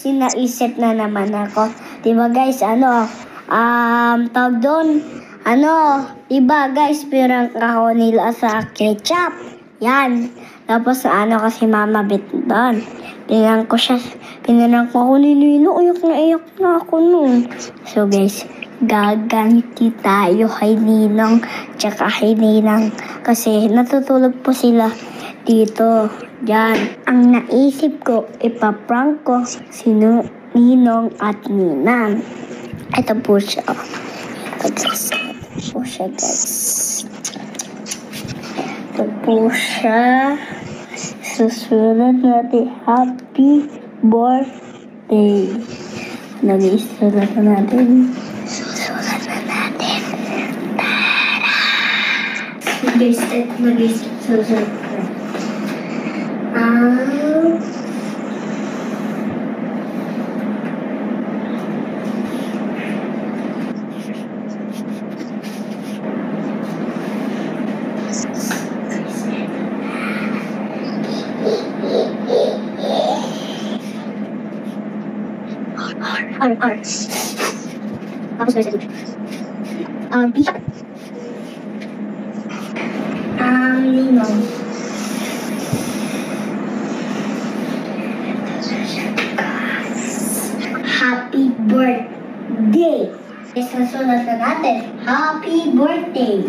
sinaisip na naman ako. Diba guys, tawag doon, diba guys, pirang ako nila sa ketchup. Yan. Tapos kasi mama bit doon. Pinarang ko ako ni Nino, iyak na ako nun. So guys, gaganti tayo kay Ninong tsaka kay Ninang kasi natutulog po sila dito. Yan. Ang naisip ko, ipaprank ko si Ninong at Ninang. Ito po siya. Guys. Ito po siya. Susulat natin happy birthday. Nag-isulat na natin. Tara! Guys, nag-isulat na. Tapos guys, ito. Ninong. Happy birthday! Isusulat na natin. Happy birthday!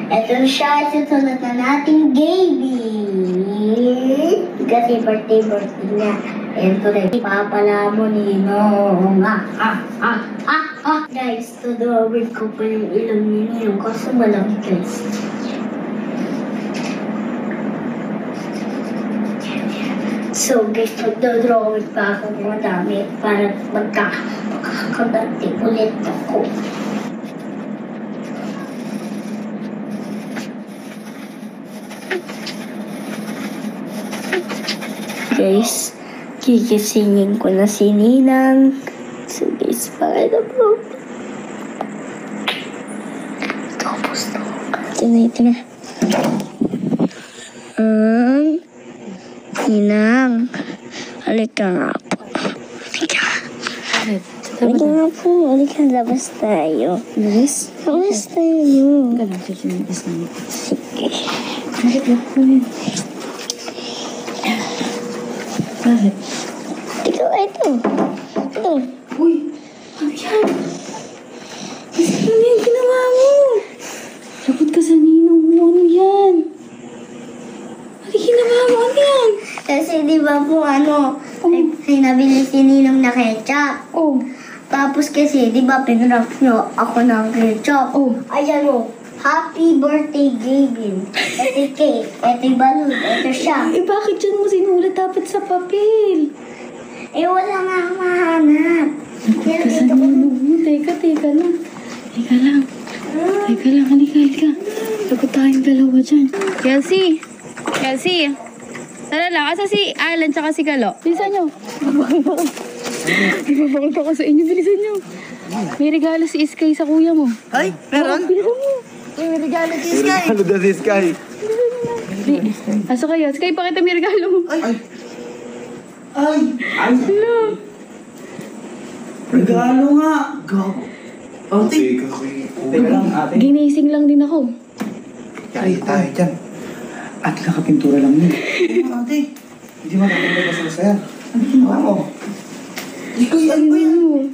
Ito siya, isusulat na natin Gaby. Kasi birthday niya. Ito rin, papala mo Ninong. Guys, tudawin ko pa yung ilong ni Ninong kasi malaki guys. So guys, magdodrawing pa ako ng madami para magkakaganti ulit ako. Guys, gigisingin ko na si Ninang. So guys, pakita po. Tapos na. Ito na. Ninang, halika nga po. Halika nga po. Halika, labas tayo. Labas? Labas tayo. Sige. Bakit? Ito. Uy, ano yan? Ano yan ginawa mo? Lagot ka sa Ninong mo, ano yan? Ano ginawa mo, ano yan? Kasi di ba po ay nabili si Ninong na ketchup. Oh. Tapos kasi di ba pinrap nyo ako ng ketchup. Oh. Ayan happy birthday Gavin. Ito cake, ito balloon, ito siya. Bakit dyan mo sinulat dapat sa papel? Wala nga akong mahanap. Lagot ka sa Ninong mo. Teka lang. Halika. Lagot tayong dalawa dyan. Kelsey! Tara lang, asa si Alan tsaka si Kalo? Bilisan nyo. Ibabakal ko sa inyo. Bilisan nyo. May regalo si Iskay sa kuya mo. Ay, meron? Bilisan mo. May regalo si Sky. Ano daw si Sky? Aso kayo? Sky, pakita may regalo mo. Ay! Regalo nga! Gago. Ate! Teka lang, ate. Ginising lang din ako. Yari tayo dyan. Ate, nakapintura lang yun. Ate, hindi makapintura ka sa saya. Ano ginawa mo? Ikaw yan ba yan?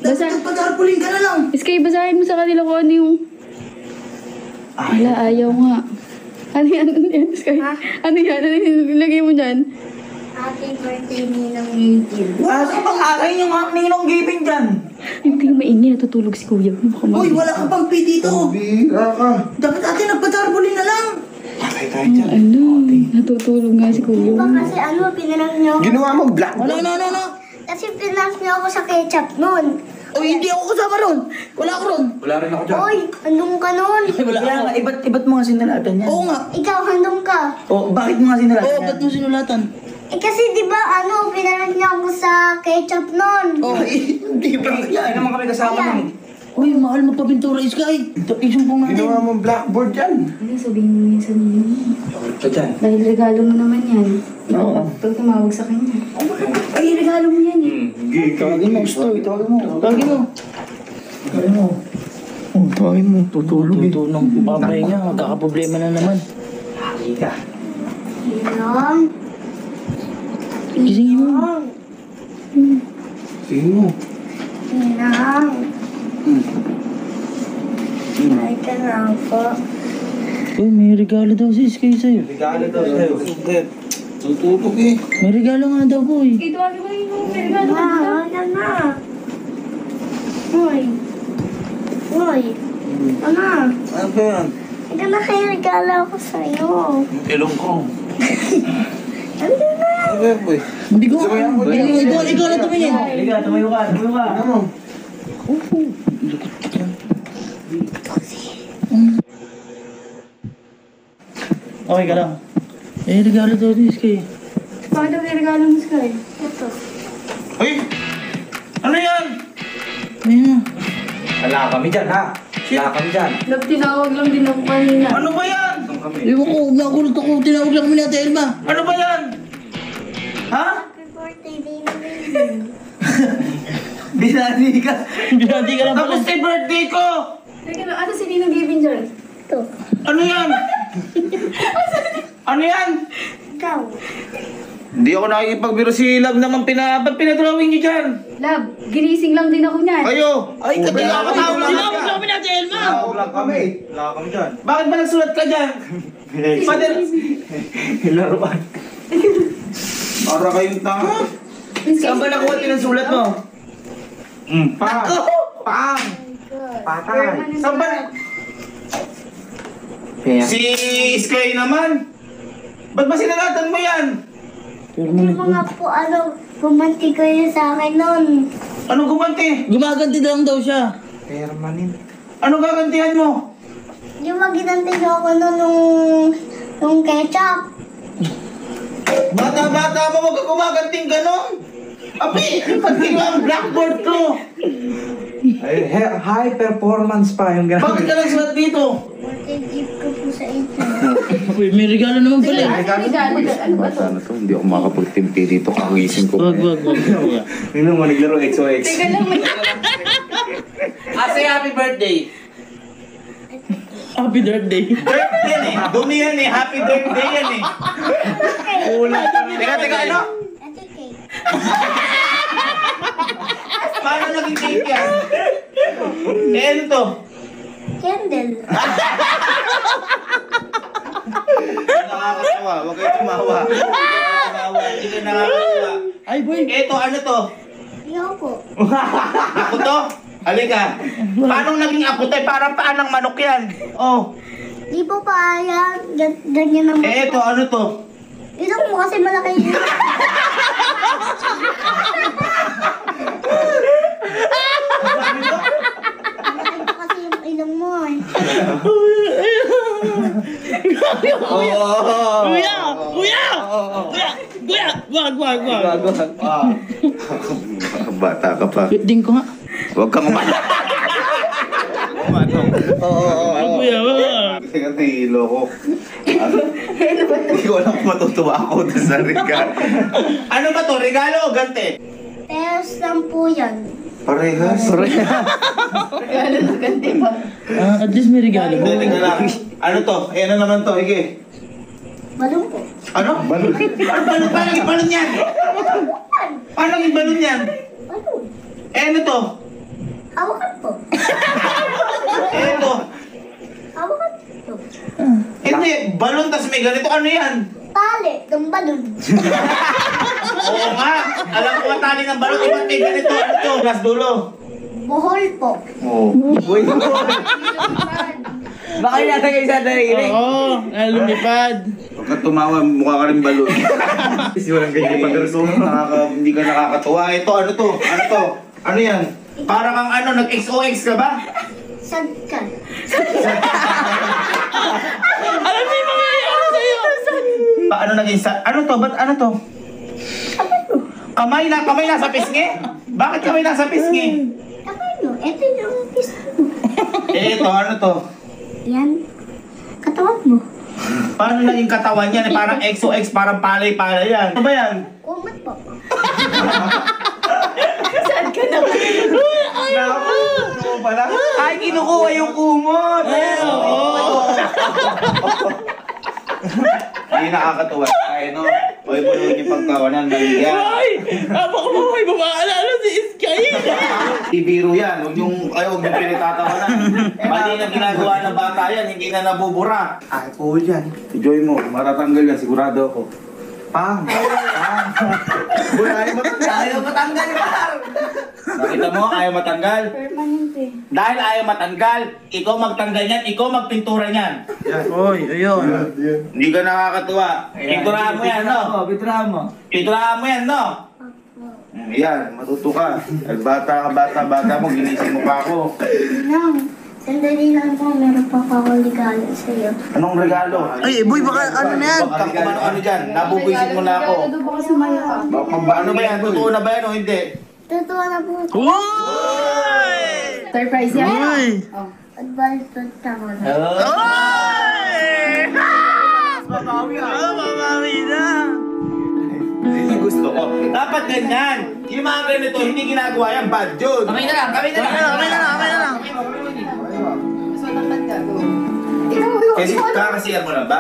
Nagpatarpulin ka na lang. Sky, basahin mo sa kanila kung ano yung... Wala, ayaw nga. Ano yan, Sky? Ano yan? Ano yung nilagay mo dyan? Happy birthday Ninong Gavin. Asa bang akin yung Ninong giving dyan? Yung kayo maingay, natutulog si kuya. Uy, wala ka pang pay dito. Bira ka. Dapat ate nagpatarpulin na lang. Patay tayo dyan. Natutulog nga si kuya. Diba kasi pinarap nyo ako. Ginawa mo black. Ano? Kasi pinarap nyo ako sa ketchup nun. Uy, hindi ako kasama ron. Wala ako ron. Wala rin ako dyan. Uy, andun ka nun. Wala ako. Iba't mo nga sinulatan yan. Oo nga. Ikaw, andun ka. Bakit mo nga sinulatan yan? Ba't mo sinulatan? Kasi diba pinarap niya ako sa ketchup nun. Hindi ba? Hindi naman kami kasama nun. Uy, mahal mo pa pintura, Sky. Isumpong natin. Ginawa mo blackboard yan. Ano, sabihin mo yan sa ninyo. Bakit ka dyan? Dahil regalo mo naman yan. Oo. Pag tumawag sa kanya. Ay, regalo mo yan eh. Tawagin mo, gusto. Tawagin mo. Tawagin mo. Tawagin mo. Oh, tawagin mo. Tutulog eh. Tutulong babay niya, magkakaproblema na naman. Halika. Inang. Gisingin mo. Sige mo. Inang. Ay ka na po. Uy, may regalo daw si Sky sa'yo. Regalo daw sa'yo. Sugit. Tutulog eh. May regalo nga daw po eh. Ito, ano ba yung regalo Ma, ka? wala na. Uy. Uy. Ano? Ano ba yan? Ika na kayo regalo ako sa'yo. Ilong ko. Ano na? Ano ba yan, boy? Hindi ko. Ikaw na tumingin. Halika, tumayo ka. Tumayo ka. Ano? Okay ka lang. Eh, regalo daw si Sky. Bakit daw regalo mo, Sky? Ito. Uy! Ano yan? Ayun na. Wala kami dyan, ha? Wala kami dyan. Love, tinawag lang din ako kanina. Ano ba yan? Ewan ko, nakulot ako. Tinawag lang kami ni Ate Elma. Ano ba yan? Ha? Happy birthday, baby. Binati ka. Binati ka lang pala. Tapos yung birthday ko! Teka lang, ano si Ninong Gavin dyan? Ito. Ano yan? Ano yan? Ikaw. Hindi ako nakikipagbiro si Love naman ba't pinadrawing niyo dyan? Love, ginising lang din ako niyan. Kayo! Ay, Tinawag katawag lang kami ni Ate Elma. Vlog kami. Wala kami dyan. Bakit ba nagsulat ka dyan? Father! Hilaruan. Para kayong tanga. Saan ba nakuha pinasulat mo? Pang! Pang! Patay! Saan ba na... Si Sky naman! Ba't ba sinalatan mo yan? Hindi mo nga po, gumanti kayo sa akin nun. Anong gumanti? Gumaganti lang daw siya. Anong gagantihan mo? Di ba ginanti niyo ako nun nung ketchup? Bata-bata mo, huwag ka gumaganting ganon! Api! Pati ba ang blackboard ko? Ay, high performance pa yung Bakit ginagawa. ka nagsulat dito? Birthday gift ko po sa inyo. Uy, may regalo naman pala. Ano regalo? Ano ba to? Ano to? Hindi ako makapagtimpi dito. Kakagising ko. Wag. Tingnan mo, naglaro XOX. Teka lang, may... Say happy birthday! Happy birthday. Birthday yan eh! Dumi yan eh! Happy birthday yan eh! Teka, ano? Ito cake. Paano naging cake yan? Eh, ano to? Candle. Nakakatawa, huwag kayo tumawa. Hindi ka nakakatawa. Ay, boy. Eto, ano to? Iyo po. Ako to? Halika. Paano naging ako tayo? Parang paan ng manok yan. Oh. Di po pa yan. Ganyan naman. Eh, eto, ano to? Ito mo kasi malaki yun. Malaki po kasi yung ilong mo eh. Kuya! Wag. Bata ka pa. Ding ko nga. Huwag kang umano. Kuya, wag. Kasi nga nahihilo ko. Hindi ko alam kung matutuwa ako doon sa regalo. Ano ba to? Regalo o gante? Tears lang po yan. Parehas. Regalo na ganti pa. At least may regalo. Hindi, teka lang. Ano to? Eh, ano naman to? Hige. Balong po. Ano? Balon. Ano balon? Paano naging balon yan? Paano naging balon yan? Balong. Eh, ano to? Hawakan po. Eh, ito. Hawakan po. Hindi, balon tas may ganito. Ano yan? Tali ng balon. Oo nga. Alam ko ang tali ng balon. Iba't may ganito. Ano to? Last dulo. Bohol po. Oo. Uy, Baka yata kayo sa narinig. Oo, lumipad. huwag ka tumawa. Mukha ka rin balon. Kasi walang ganyan pag-resume. Hindi ka nakakatuwa. Ito, ano to? Ano to? Ano yan? Para kang ano, nag-XOX ka ba? Sagkan. Alam mo yung mga ano sa'yo. Paano naging sa... Ano to? Ba't ano to? Kamay nasa pisngi? Bakit kamay nasa pisngi? Kamay mo. Ito yung pisto mo. Eh, ito, ano to? Yan. Katawan mo. Paano naging katawan yan? Eh, parang XOX, parang palay-palay yan. Ano ba yan? Kumot po. Naku, pala. Ay, kinukuha yung kumot. Hindi nakakatuwa. Ay, no. Huwag mo naman yung pagkawanan. Mali yan. Abang mo may maalala si Iskay. Ibiro yan. Huwag yung pinagtatawanan. Mali na ginagawa ng bata yan. Hindi na nabubura. Ay, cool yan. Enjoy mo. Matatanggal yan. Sigurado ako. Pang. Boy, ayaw matanggal. Ayaw matanggal, par. Nakita mo? Ayaw matanggal. Permanente. Dahil ayaw matanggal, ikaw magtanggal yan, ikaw magpintura niyan. Oy, ayun. Hindi ka nakakatuwa. Pinturahan mo yan, no? Pinturahan mo. Pinturahan mo yan, no? Yan, matuto ka. Bata mo, ginising mo pa ako. Nang, sandali lang po, meron pa ako regalo sa'yo. Anong regalo? Ay, boy, baka ano na yan? Baka kung ano dyan, nabubuisit mo na ako. Doon ba kasi maya ka? Ano ba yan? Totoo na ba yan o hindi? Totoo na po. Uy! Surprise yan. Uy! Oh. Advance punta mo na. Uy! Mabawi na. Hindi gusto ko. Dapat ganyan. Yung mga ganito, hindi ginagawa yan, bad yun. Kami na lang. Kami na lang. So, naman ka. Go. Kasi kakasiyan mo na ba?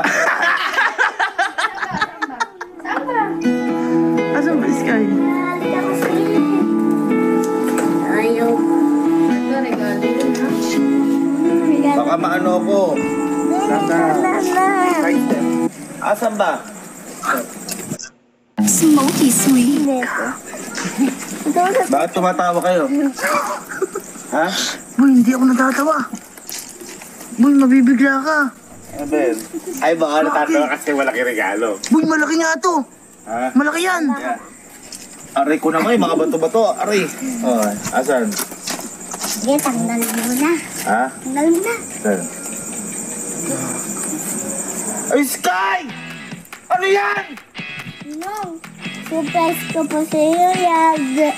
Saan ba? Asan ba Iskay? Halika kasi. Ayaw. Ito, regalo yun, ha? Regalo. Baka maano ako. Asan ba? Smoky sweet. Bakit tumatawa kayo? Ha? Boy, hindi ako natatawa. Boy, mabibigla ka. Ano ba yun? Ay, baka natatawa kasi malaki regalo. Boy, malaki nga to. Ha? Malaki yan. Aray ko naman, mga bato-bato. Aray. Oh, asan? Sige, tanggal mo na. Ha? Tanggal mo na. Asan? Ay, Sky! Ano yan? No. Surprise ko po sa'yo, Yag.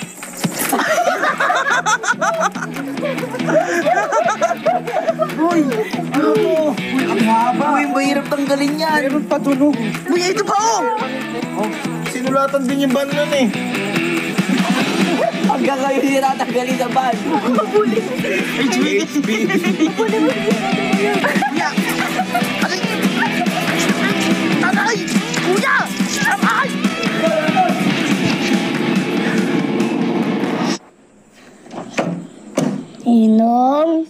Boy, ano mo? Boy, ang haba. Boy, mahirap tanggalin yan. Meron pa tunog. Boy, ito pa oh. Oh, sinulatan din yung ban nun eh. Hanggang kayo hindi natanggalin sa ban. HB. Ya. Aray! Aray! Kuya! Aray! Ninong.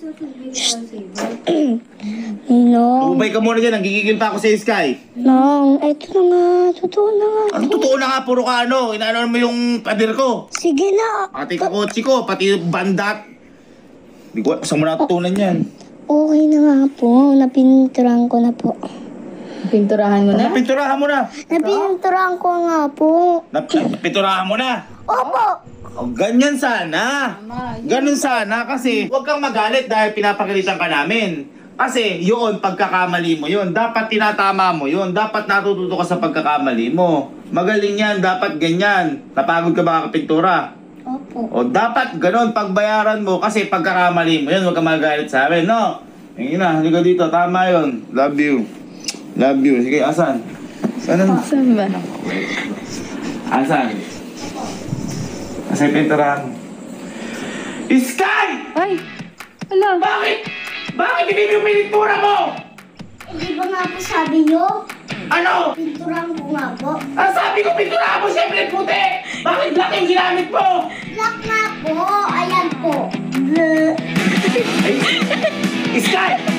Ninong. Ubay ka muna dyan, nanggigigil pa ako sa Sky. Nong, eto na nga. Totoo na nga. Ang totoo na nga, puro ka ano, inaano mo yung pader ko. Sige na. Pati kakotsi ko, pati yung bandat. Hindi ko, saan mo natutunan yan? Okay na nga po. Napinturahan ko na po. Pinturahan mo na? Napinturahan mo na. Napinturahan ko nga po. Napinturahan mo na. Opo. Oh, ganyan sana. Ganun sana kasi huwag kang magalit dahil pinapagalitan ka namin. Kasi yun, pagkakamali mo yun. Dapat tinatama mo yun. Dapat natututo ka sa pagkakamali mo. Magaling yan, dapat ganyan. Napagod ka ba kakapintura? Opo. O dapat ganun, pagbayaran mo kasi pagkakamali mo yun. Huwag kang magalit sa amin, no? Ayun na, halika dito. Tama yun. Love you. Love you. Sige, asan? Saan ba? Asan? Asan yung pinturahan? Sky! Ay! Ala! Bakit? Bakit hindi mo pinintura mo? Hindi ba nga po sabi nyo? Ano? Pinturahan ko nga po. Ang sabi ko pinturahan mo, siyempre puti! Bakit black yung ginamit mo? Black na po. Ayan po. Bleh. Sky!